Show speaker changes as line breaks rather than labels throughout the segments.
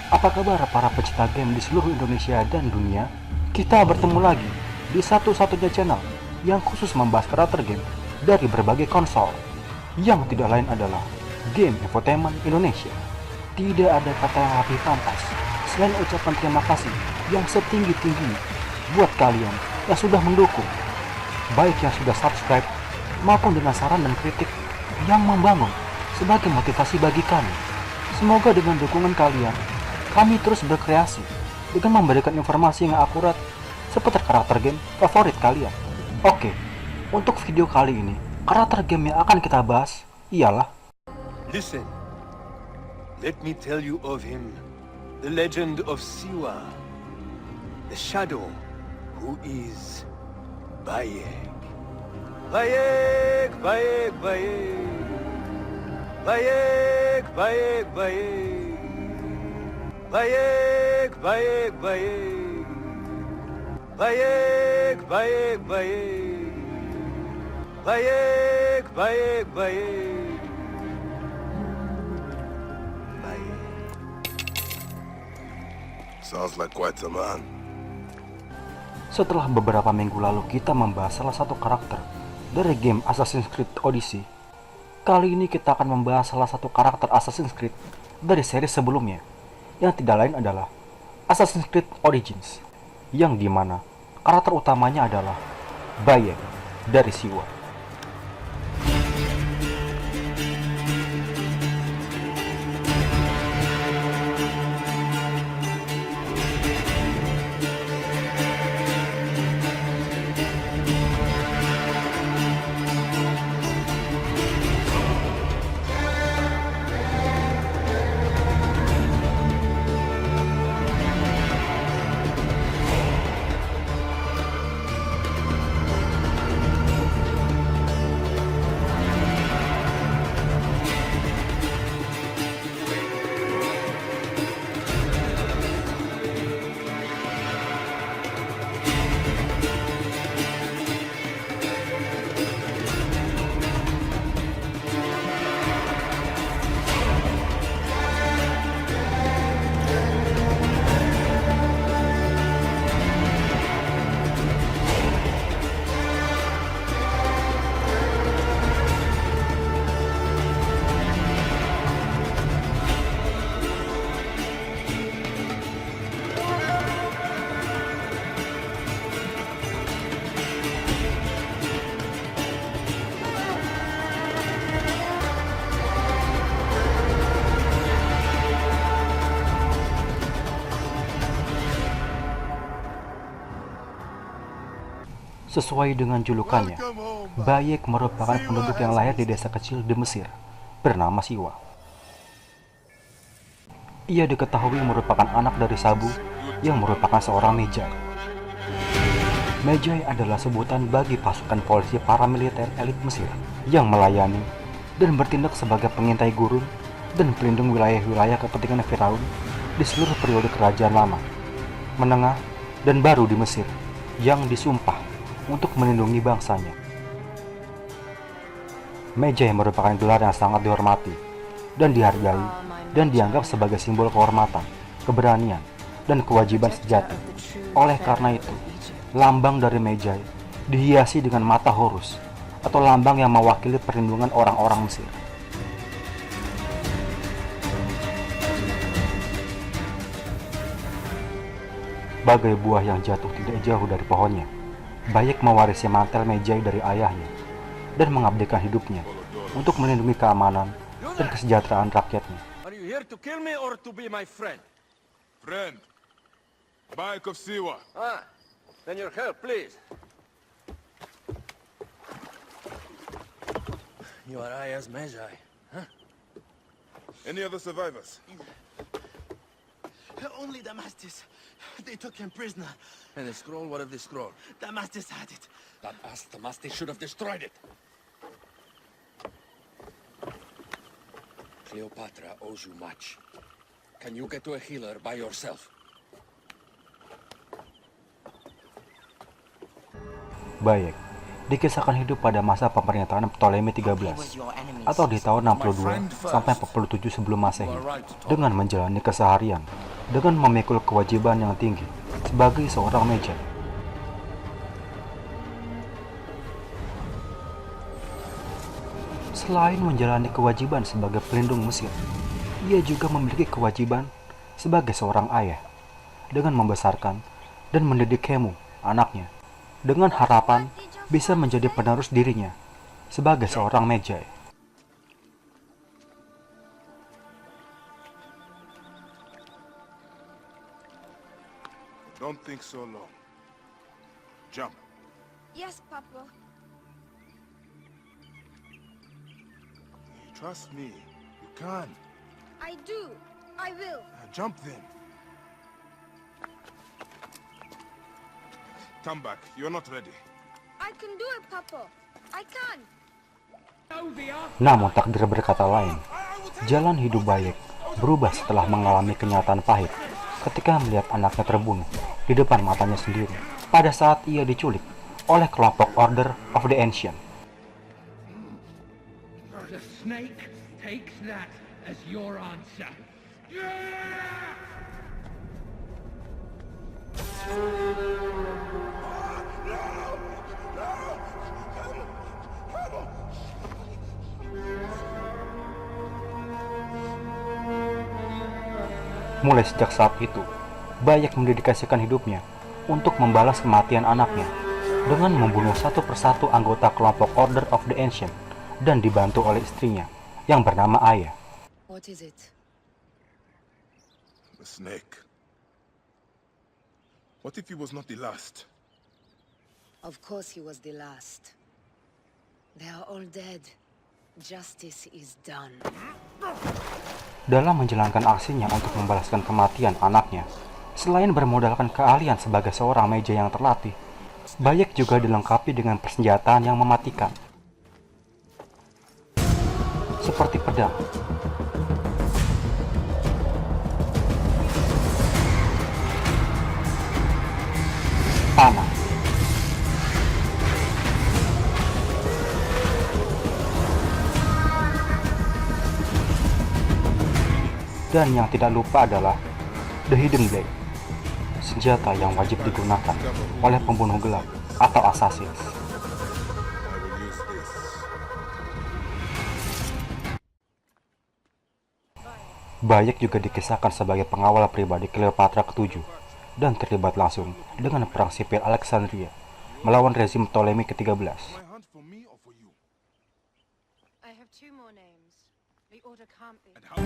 Apa kabar para pecinta game di seluruh Indonesia dan dunia? Kita bertemu lagi di satu-satunya channel yang khusus membahas karakter game dari berbagai konsol, yang tidak lain adalah Game Infotainment Indonesia. Tidak ada kata yang lebih pantas selain ucapan terima kasih yang setinggi-tingginya buat kalian yang sudah mendukung, baik yang sudah subscribe maupun dengan saran dan kritik yang membangun sebagai motivasi bagi kami. Semoga dengan dukungan kalian, kami terus berkreasi dengan memberikan informasi yang akurat seputar karakter game favorit kalian. Oke, untuk video kali ini, karakter game yang akan kita bahas ialah
Listen, let me tell you of him, the legend of Siwa, the shadow who is Bayek. Bayek, Bayek, Bayek. Bayek, Bayek, Bayek. Bayek, Bayek, Bayek. Bayek, Bayek, Bayek. Bayek, Bayek, Bayek.
Sounds like quite a man.
setelah beberapa minggu lalu kita membahas salah satu karakter dari game Assassin's Creed Odyssey. Kali ini kita akan membahas salah satu karakter Assassin's Creed dari seri sebelumnya, yang tidak lain adalah Assassin's Creed Origins, yang dimana karakter utamanya adalah Bayek dari Siwa. Sesuai dengan julukannya, Bayek merupakan penduduk yang lahir di desa kecil di Mesir, bernama Siwa. Ia diketahui merupakan anak dari Sabu, yang merupakan seorang Medjay. Medjay adalah sebutan bagi pasukan polisi paramiliter elit Mesir, yang melayani dan bertindak sebagai pengintai gurun dan pelindung wilayah-wilayah kepentingan Firaun di seluruh periode kerajaan lama, menengah, dan baru di Mesir, yang disumpah untuk melindungi bangsanya. Medjay merupakan gelar yang sangat dihormati dan dihargai dan dianggap sebagai simbol kehormatan, keberanian, dan kewajiban sejati. Oleh karena itu, lambang dari Medjay dihiasi dengan mata Horus, atau lambang yang mewakili perlindungan orang-orang Mesir. Bagai buah yang jatuh tidak jauh dari pohonnya, Bayek mewarisi mantel Medjay dari ayahnya dan mengabdikan hidupnya untuk melindungi keamanan dan kesejahteraan rakyatnya.
Are you here to kill me or to be my friend?
Friend, Bayek of Siwa.
Ah, then your help, please. You are Aya's Medjay, huh?
Any other survivors?
Only Damastis. They took him prisoner.
And the scroll, what of the scroll?
Damastis had it.
That ass Damastis should have destroyed it. Cleopatra owes you much. Can you get to a healer by yourself?
Bayek dikisahkan hidup pada masa pemerintahan Ptolemy 13 atau di tahun 62 sampai 47 sebelum Masehi dengan menjalani keseharian dengan memikul kewajiban yang tinggi sebagai seorang Medjay. Selain menjalani kewajiban sebagai pelindung Mesir, ia juga memiliki kewajiban sebagai seorang ayah dengan membesarkan dan mendidik Khemu, anaknya, dengan harapan bisa menjadi penerus dirinya sebagai seorang Medjay.
Don't think so long. Jump.
Yes, Papa.
Trust me. You can.
I do. I will.
Jump then. Come back. You're not ready.
I can do it, Papa. I can.
Namun takdir berkata lain. Jalan hidup Bayek berubah setelah mengalami kenyataan pahit ketika melihat anaknya terbunuh di depan matanya sendiri pada saat ia diculik oleh kelompok Order of the Ancient.
The snake takes that as your answer.
Mulai sejak saat itu, Bayek mendedikasikan hidupnya untuk membalas kematian anaknya dengan membunuh satu persatu anggota kelompok Order of the Ancient dan dibantu oleh istrinya yang bernama Aya.
What is it?
The snake. What if he was not the last?
Of course he was the last. They are all dead. Justice is done.
Dalam menjalankan aksinya untuk membalaskan kematian anaknya, selain bermodalkan keahlian sebagai seorang Medjay yang terlatih, Bayek juga dilengkapi dengan persenjataan yang mematikan, seperti pedang, panah, dan yang tidak lupa adalah The Hidden Blade, senjata yang wajib digunakan oleh pembunuh gelap atau assassin.
I will use this.
Bayek juga dikisahkan sebagai pengawal pribadi Cleopatra ke-7 dan terlibat langsung dengan perang sipil Alexandria melawan rezim Ptolemy ke-13.
My hand for me or for you?
I have two more names. The order can't be.
And how?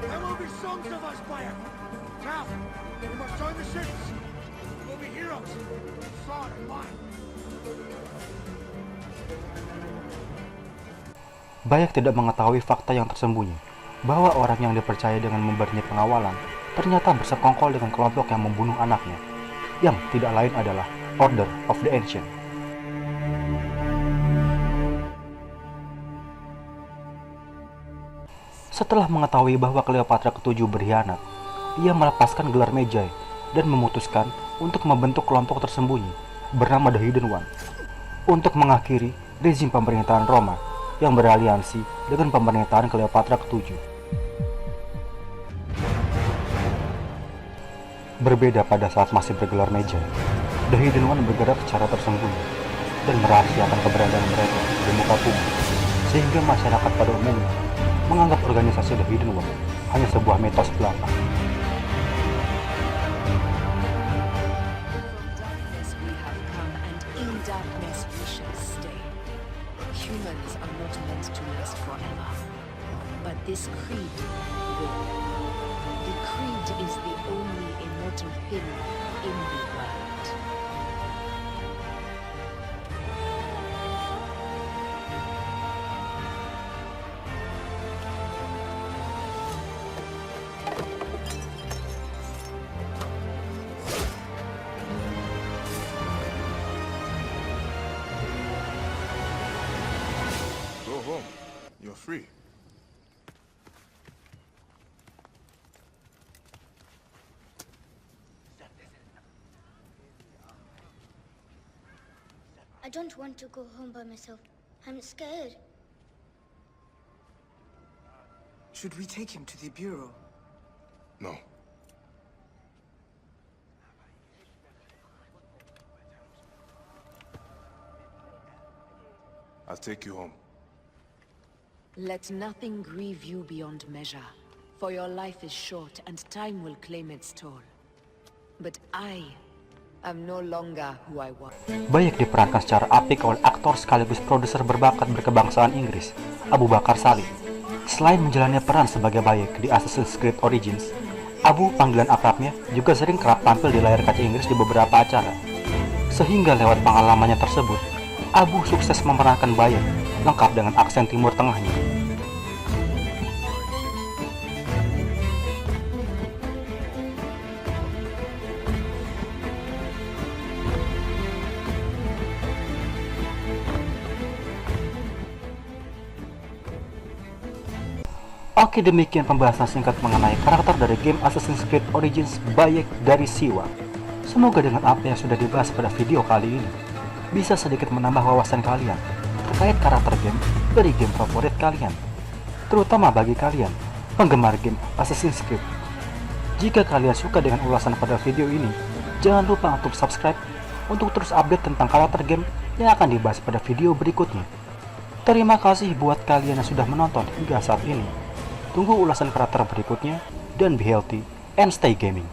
There will be songs of us, Bayek. Now, we must join the ships. We'll be heroes. Far and wide.
Bayek tidak mengetahui fakta yang tersembunyi, bahwa orang yang dipercaya dengan memberinya pengawalan ternyata bersekongkol dengan kelompok yang membunuh anaknya, yang tidak lain adalah Order of the Ancient. Setelah mengetahui bahwa Cleopatra ke-7 berkhianat, ia melepaskan gelar Medjay dan memutuskan untuk membentuk kelompok tersembunyi bernama The Hidden One untuk mengakhiri rezim pemerintahan Roma yang beraliansi dengan pemerintahan Cleopatra ke-7. Berbeda pada saat masih bergelar Medjay, The Hidden One bergerak secara tersembunyi dan merahasiakan keberadaan mereka di muka bumi, sehingga masyarakat pada umumnya menganggap organisasi The Hidden One hanya sebuah mitos belaka.
From darkness we have come, and in darkness we shall stay. Humans are not meant to last forever, but this creed will. The creed is the only immortal thing in the world.
I don't want to go home by myself. I'm scared.
Should we take him to the Bureau?
No. I'll take you home.
Let nothing grieve you beyond measure, for your life is short and time will claim its toll. But I am no longer who I was.
Bayek diperankan secara apik oleh aktor sekaligus produser berbakat berkebangsaan Inggris, Abu Bakar Salim. Selain menjalani peran sebagai Bayek di Assassin's Creed Origins, Abu, panggilan akrabnya, juga sering kerap tampil di layar kaca Inggris di beberapa acara. Sehingga lewat pengalamannya tersebut, Abu sukses memerankan Bayek, lengkap dengan aksen Timur Tengahnya. Oke, demikian pembahasan singkat mengenai karakter dari game Assassin's Creed Origins Bayek dari Siwa. Semoga dengan apa yang sudah dibahas pada video kali ini bisa sedikit menambah wawasan kalian terkait karakter game dari game favorit kalian, terutama bagi kalian penggemar game Assassin's Creed. Jika kalian suka dengan ulasan pada video ini, jangan lupa untuk subscribe untuk terus update tentang karakter game yang akan dibahas pada video berikutnya. Terima kasih buat kalian yang sudah menonton hingga saat ini. Tunggu ulasan karakter berikutnya, dan be healthy and stay gaming.